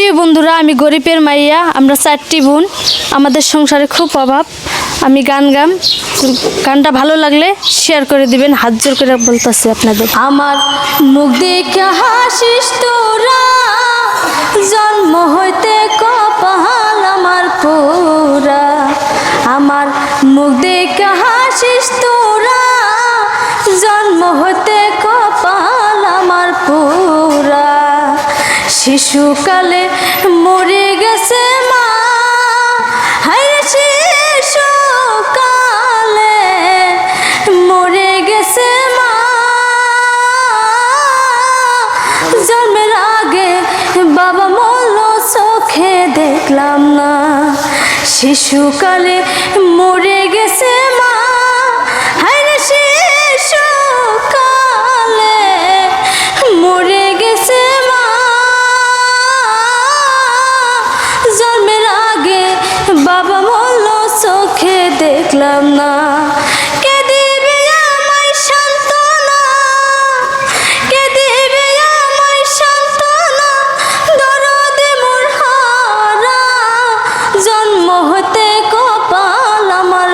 প্রিয় বন্ধুরা, আমি গরিবের মাইয়া। আমরা 4টি বোন, আমাদের সংসারে খুব অভাব। আমি গানটা ভালো লাগলে শেয়ার করে দিবেন, হাত জোর করে বলতেছি আপনাদের। আমার মুখ দেখে হাসিস তোরা, জন্ম হইতে কপাল আমার পোড়া। আমার মুখ দেখে হাসিস তোরা, জন্ম হইতে কপাল আমার পোড়া। শিশুকালে মরে গেছে মা, হায়রে শিশুকালে মরে গেছে মা। জন্মের আগে বাবা মরল, চোখে দেখলাম না। শিশুকালে মরে গেছে মা, হায়রে শিশুকালে মরে গেছে মা। জন্মের আগে বাবা মরল, চোখে দেখলাম না। কে দিবে আমায় সান্ত্বনা, কে দিবে আমায় সান্ত্বনা, দরদে মোর হারা। জন্ম হতে কপাল আমার